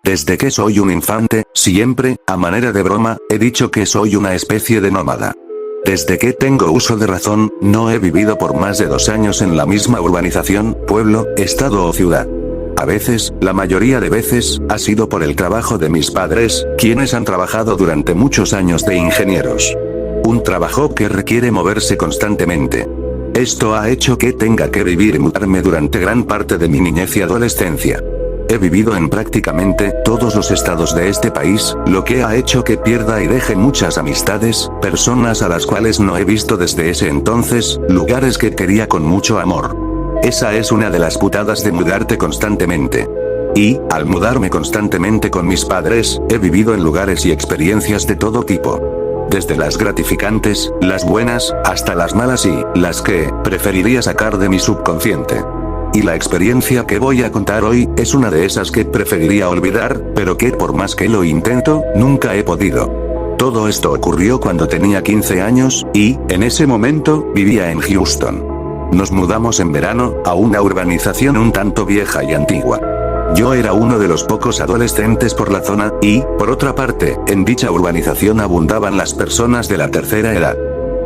Desde que soy un infante, siempre, a manera de broma, he dicho que soy una especie de nómada. Desde que tengo uso de razón, no he vivido por más de 2 años en la misma urbanización, pueblo, estado o ciudad. A veces, la mayoría de veces, ha sido por el trabajo de mis padres, quienes han trabajado durante muchos años de ingenieros. Un trabajo que requiere moverse constantemente. Esto ha hecho que tenga que vivir y mudarme durante gran parte de mi niñez y adolescencia. He vivido en prácticamente todos los estados de este país, lo que ha hecho que pierda y deje muchas amistades, personas a las cuales no he visto desde ese entonces, lugares que quería con mucho amor. Esa es una de las putadas de mudarte constantemente. Y, al mudarme constantemente con mis padres, he vivido en lugares y experiencias de todo tipo. Desde las gratificantes, las buenas, hasta las malas y las que preferiría sacar de mi subconsciente. Y la experiencia que voy a contar hoy, es una de esas que preferiría olvidar, pero que por más que lo intento, nunca he podido. Todo esto ocurrió cuando tenía 15 años, y, en ese momento, vivía en Houston. Nos mudamos en verano, a una urbanización un tanto vieja y antigua. Yo era uno de los pocos adolescentes por la zona, y, por otra parte, en dicha urbanización abundaban las personas de la tercera edad.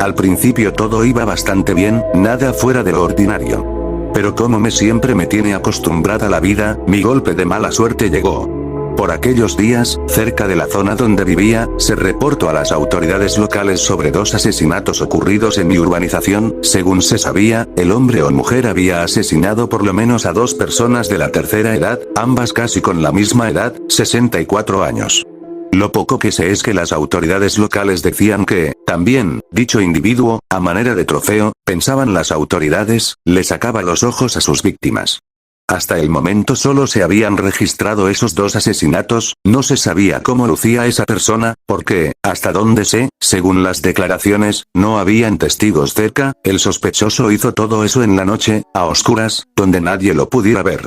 Al principio todo iba bastante bien, nada fuera de lo ordinario. Pero como siempre me tiene acostumbrada la vida, mi golpe de mala suerte llegó. Por aquellos días, cerca de la zona donde vivía, se reportó a las autoridades locales sobre 2 asesinatos ocurridos en mi urbanización. Según se sabía, el hombre o mujer había asesinado por lo menos a 2 personas de la tercera edad, ambas casi con la misma edad, 64 años. Lo poco que sé es que las autoridades locales decían que, también, dicho individuo, a manera de trofeo, pensaban las autoridades, le sacaba los ojos a sus víctimas. Hasta el momento solo se habían registrado esos 2 asesinatos, no se sabía cómo lucía esa persona, porque, hasta donde sé, según las declaraciones, no habían testigos cerca, el sospechoso hizo todo eso en la noche, a oscuras, donde nadie lo pudiera ver.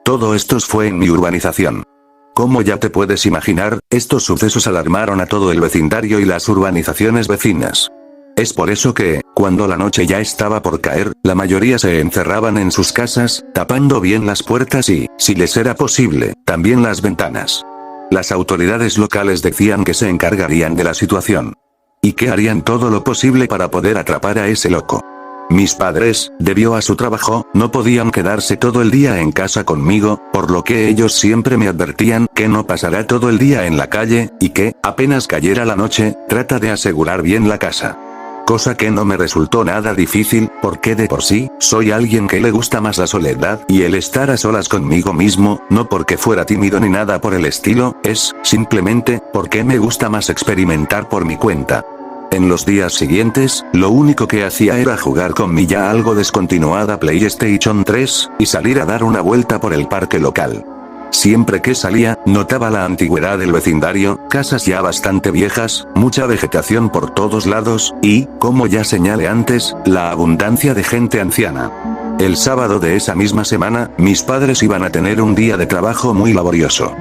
Todo esto fue en mi urbanización. Como ya te puedes imaginar, estos sucesos alarmaron a todo el vecindario y las urbanizaciones vecinas. Es por eso que, cuando la noche ya estaba por caer, la mayoría se encerraban en sus casas, tapando bien las puertas y, si les era posible, también las ventanas. Las autoridades locales decían que se encargarían de la situación. Y que harían todo lo posible para poder atrapar a ese loco. Mis padres, debido a su trabajo, no podían quedarse todo el día en casa conmigo, por lo que ellos siempre me advertían que no pasará todo el día en la calle, y que, apenas cayera la noche, trata de asegurar bien la casa. Cosa que no me resultó nada difícil, porque de por sí, soy alguien que le gusta más la soledad y el estar a solas conmigo mismo, no porque fuera tímido ni nada por el estilo, es, simplemente, porque me gusta más experimentar por mi cuenta. En los días siguientes, lo único que hacía era jugar con mi ya algo descontinuada PlayStation 3, y salir a dar una vuelta por el parque local. Siempre que salía, notaba la antigüedad del vecindario, casas ya bastante viejas, mucha vegetación por todos lados, y, como ya señalé antes, la abundancia de gente anciana. El sábado de esa misma semana, mis padres iban a tener un día de trabajo muy laborioso.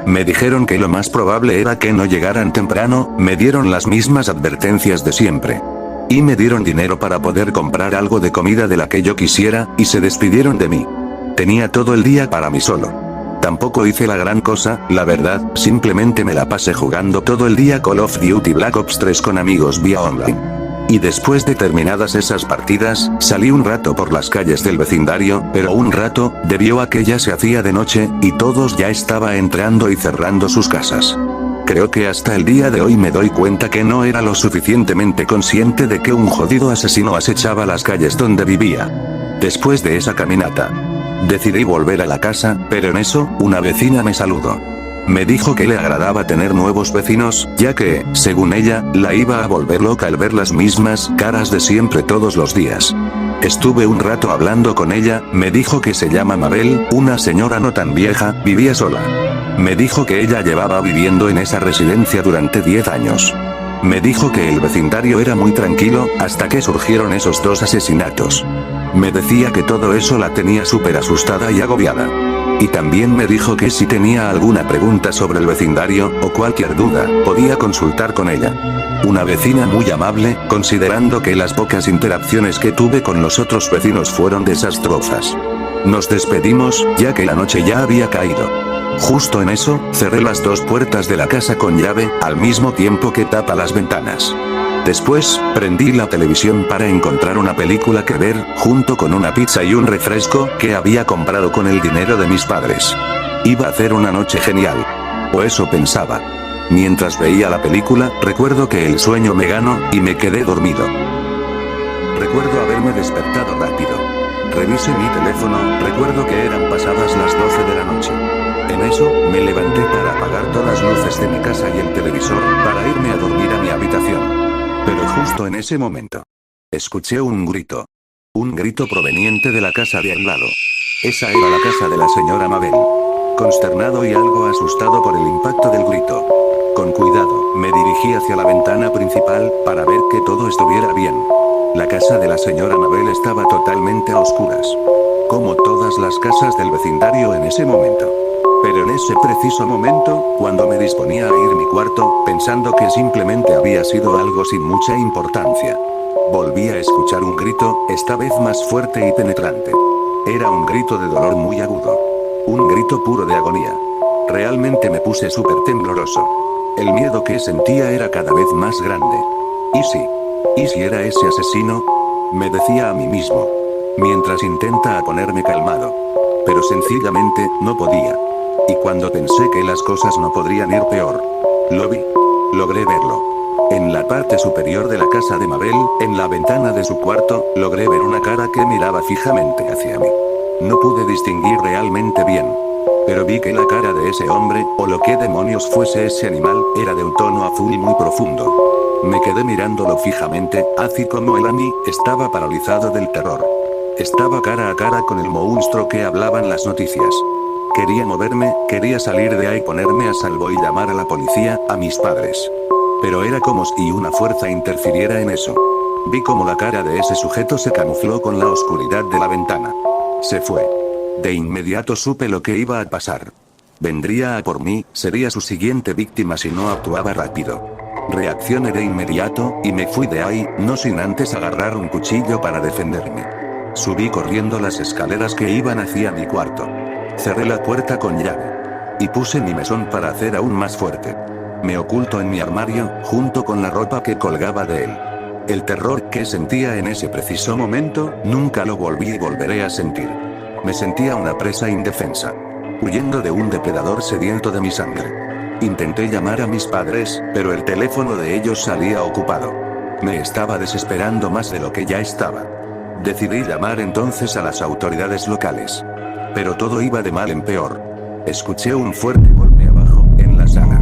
Me dijeron que lo más probable era que no llegaran temprano, me dieron las mismas advertencias de siempre. Y me dieron dinero para poder comprar algo de comida de la que yo quisiera, y se despidieron de mí. Tenía todo el día para mí solo. Tampoco hice la gran cosa, la verdad, simplemente me la pasé jugando todo el día Call of Duty Black Ops 3 con amigos vía online. Y después de terminadas esas partidas, salí un rato por las calles del vecindario, pero un rato, debido a que ya se hacía de noche, y todos ya estaban entrando y cerrando sus casas. Creo que hasta el día de hoy me doy cuenta que no era lo suficientemente consciente de que un jodido asesino acechaba las calles donde vivía. Después de esa caminata, decidí volver a la casa, pero en eso, una vecina me saludó. Me dijo que le agradaba tener nuevos vecinos, ya que, según ella, la iba a volver loca al ver las mismas caras de siempre todos los días. Estuve un rato hablando con ella, me dijo que se llama Mabel, una señora no tan vieja, vivía sola. Me dijo que ella llevaba viviendo en esa residencia durante 10 años. Me dijo que el vecindario era muy tranquilo, hasta que surgieron esos 2 asesinatos. Me decía que todo eso la tenía súper asustada y agobiada. Y también me dijo que si tenía alguna pregunta sobre el vecindario, o cualquier duda, podía consultar con ella. Una vecina muy amable, considerando que las pocas interacciones que tuve con los otros vecinos fueron desastrosas. Nos despedimos, ya que la noche ya había caído. Justo en eso, cerré las dos puertas de la casa con llave, al mismo tiempo que tapa las ventanas. Después, prendí la televisión para encontrar una película que ver, junto con una pizza y un refresco que había comprado con el dinero de mis padres. Iba a hacer una noche genial. O eso pensaba. Mientras veía la película, recuerdo que el sueño me ganó, y me quedé dormido. Recuerdo haberme despertado rápido. Revisé mi teléfono, recuerdo que eran pasadas las 12 de la noche. En eso, me levanté para apagar todas las luces de mi casa y el televisor, para irme a dormir a mi habitación. Pero justo en ese momento, escuché un grito. Un grito proveniente de la casa de al lado. Esa era la casa de la señora Mabel. Consternado y algo asustado por el impacto del grito. Con cuidado, me dirigí hacia la ventana principal, para ver que todo estuviera bien. La casa de la señora Mabel estaba totalmente a oscuras. Como todas las casas del vecindario en ese momento. Pero en ese preciso momento, cuando me disponía a ir a mi cuarto, pensando que simplemente había sido algo sin mucha importancia, volví a escuchar un grito, esta vez más fuerte y penetrante. Era un grito de dolor muy agudo. Un grito puro de agonía. Realmente me puse súper tembloroso. El miedo que sentía era cada vez más grande. ¿Y si era ese asesino? Me decía a mí mismo. Mientras intentaba ponerme calmado. Pero sencillamente, no podía. Y cuando pensé que las cosas no podrían ir peor, lo vi. Logré verlo. En la parte superior de la casa de Mabel, en la ventana de su cuarto, logré ver una cara que miraba fijamente hacia mí. No pude distinguir realmente bien. Pero vi que la cara de ese hombre, o lo que demonios fuese ese animal, era de un tono azul muy profundo. Me quedé mirándolo fijamente, así como él a mí, estaba paralizado del terror. Estaba cara a cara con el monstruo que hablaban las noticias. Quería moverme, quería salir de ahí, ponerme a salvo y llamar a la policía, a mis padres. Pero era como si una fuerza interfiriera en eso. Vi como la cara de ese sujeto se camufló con la oscuridad de la ventana. Se fue. De inmediato supe lo que iba a pasar. Vendría a por mí, sería su siguiente víctima si no actuaba rápido. Reaccioné de inmediato, y me fui de ahí, no sin antes agarrar un cuchillo para defenderme. Subí corriendo las escaleras que iban hacia mi cuarto. Cerré la puerta con llave. Y puse mi mesón para hacer aún más fuerte. Me oculto en mi armario, junto con la ropa que colgaba de él. El terror que sentía en ese preciso momento, nunca lo volví y volveré a sentir. Me sentía una presa indefensa. Huyendo de un depredador sediento de mi sangre. Intenté llamar a mis padres, pero el teléfono de ellos salía ocupado. Me estaba desesperando más de lo que ya estaba. Decidí llamar entonces a las autoridades locales. Pero todo iba de mal en peor. Escuché un fuerte golpe abajo, en la sala.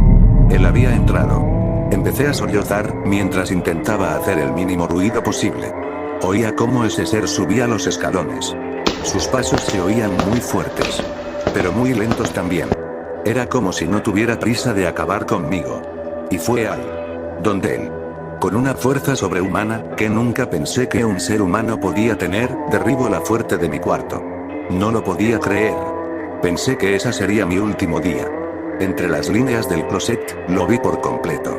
Él había entrado. Empecé a sollozar, mientras intentaba hacer el mínimo ruido posible. Oía cómo ese ser subía los escalones. Sus pasos se oían muy fuertes. Pero muy lentos también. Era como si no tuviera prisa de acabar conmigo. Y fue ahí. Donde él, con una fuerza sobrehumana, que nunca pensé que un ser humano podía tener, derribó la puerta de mi cuarto. No lo podía creer. Pensé que ese sería mi último día. Entre las líneas del closet, lo vi por completo.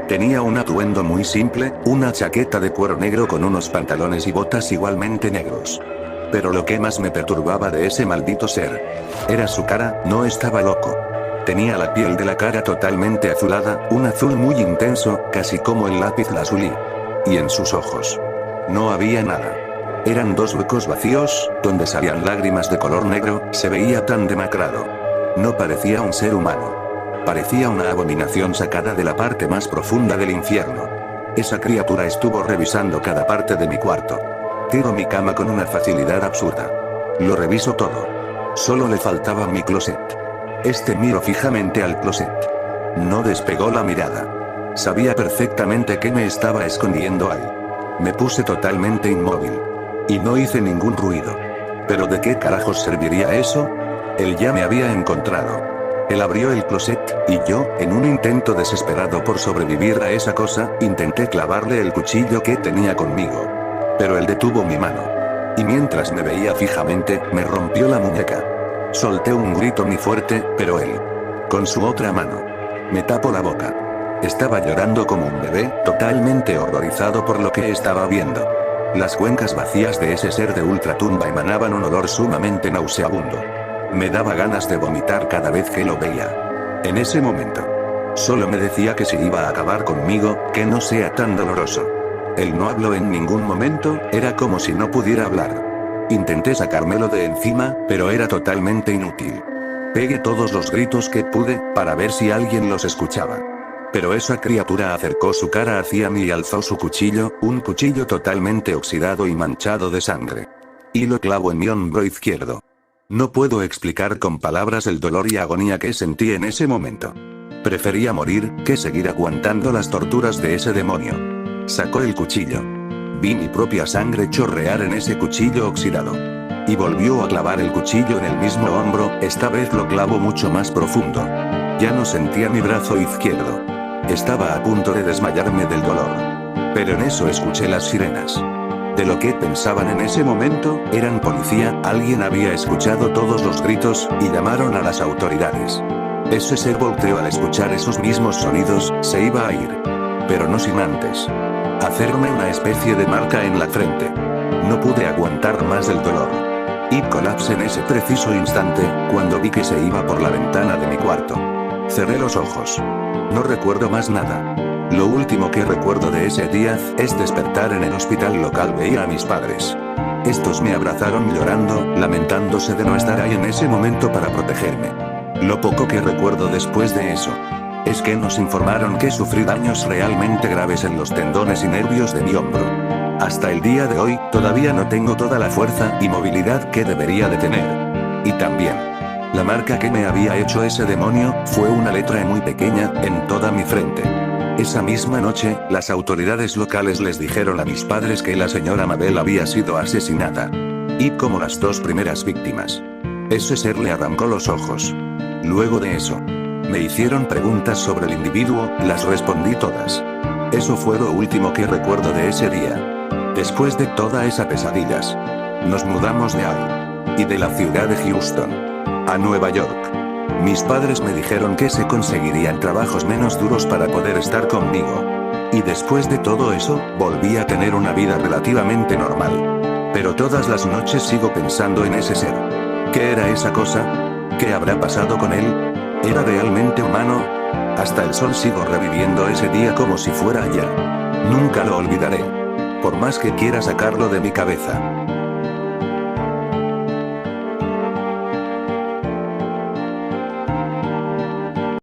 Tenía un atuendo muy simple, una chaqueta de cuero negro con unos pantalones y botas igualmente negros. Pero lo que más me perturbaba de ese maldito ser era su cara. No estaba loco. Tenía la piel de la cara totalmente azulada, un azul muy intenso, casi como el lápiz lazuli. Y en sus ojos no había nada. Eran dos huecos vacíos, donde salían lágrimas de color negro. Se veía tan demacrado. No parecía un ser humano. Parecía una abominación sacada de la parte más profunda del infierno. Esa criatura estuvo revisando cada parte de mi cuarto. Tiro mi cama con una facilidad absurda. Lo reviso todo. Solo le faltaba mi closet. Miró fijamente al closet. No despegó la mirada. Sabía perfectamente que me estaba escondiendo ahí. Me puse totalmente inmóvil. Y no hice ningún ruido. ¿Pero de qué carajos serviría eso? Él ya me había encontrado. Él abrió el closet, y yo, en un intento desesperado por sobrevivir a esa cosa, intenté clavarle el cuchillo que tenía conmigo. Pero él detuvo mi mano. Y mientras me veía fijamente, me rompió la muñeca. Solté un grito muy fuerte, pero él, con su otra mano, me tapó la boca. Estaba llorando como un bebé, totalmente horrorizado por lo que estaba viendo. Las cuencas vacías de ese ser de ultratumba emanaban un olor sumamente nauseabundo. Me daba ganas de vomitar cada vez que lo veía. En ese momento, solo me decía que si iba a acabar conmigo, que no sea tan doloroso. Él no habló en ningún momento, era como si no pudiera hablar. Intenté sacármelo de encima, pero era totalmente inútil. Pegué todos los gritos que pude, para ver si alguien los escuchaba. Pero esa criatura acercó su cara hacia mí y alzó su cuchillo, un cuchillo totalmente oxidado y manchado de sangre. Y lo clavó en mi hombro izquierdo. No puedo explicar con palabras el dolor y agonía que sentí en ese momento. Prefería morir, que seguir aguantando las torturas de ese demonio. Sacó el cuchillo. Vi mi propia sangre chorrear en ese cuchillo oxidado. Y volvió a clavar el cuchillo en el mismo hombro, esta vez lo clavó mucho más profundo. Ya no sentía mi brazo izquierdo. Estaba a punto de desmayarme del dolor. Pero en eso escuché las sirenas. De lo que pensaban en ese momento, eran policía, alguien había escuchado todos los gritos, y llamaron a las autoridades. Ese ser volteó al escuchar esos mismos sonidos, se iba a ir. Pero no sin antes hacerme una especie de marca en la frente. No pude aguantar más el dolor. Y colapsé en ese preciso instante, cuando vi que se iba por la ventana de mi cuarto. Cerré los ojos. No recuerdo más nada. Lo último que recuerdo de ese día es despertar en el hospital local. Veía a mis padres. Estos me abrazaron llorando, lamentándose de no estar ahí en ese momento para protegerme. Lo poco que recuerdo después de eso es que nos informaron que sufrí daños realmente graves en los tendones y nervios de mi hombro. Hasta el día de hoy, todavía no tengo toda la fuerza y movilidad que debería de tener. Y también, la marca que me había hecho ese demonio, fue una letra muy pequeña, en toda mi frente. Esa misma noche, las autoridades locales les dijeron a mis padres que la señora Mabel había sido asesinada. Y como las dos primeras víctimas. Ese ser le arrancó los ojos. Luego de eso, me hicieron preguntas sobre el individuo, las respondí todas. Eso fue lo último que recuerdo de ese día. Después de toda esa pesadillas, nos mudamos de ahí. Y de la ciudad de Houston a Nueva York. Mis padres me dijeron que se conseguirían trabajos menos duros para poder estar conmigo. Y después de todo eso, volví a tener una vida relativamente normal. Pero todas las noches sigo pensando en ese ser. ¿Qué era esa cosa? ¿Qué habrá pasado con él? ¿Era realmente humano? Hasta el sol sigo reviviendo ese día como si fuera ayer. Nunca lo olvidaré. Por más que quiera sacarlo de mi cabeza.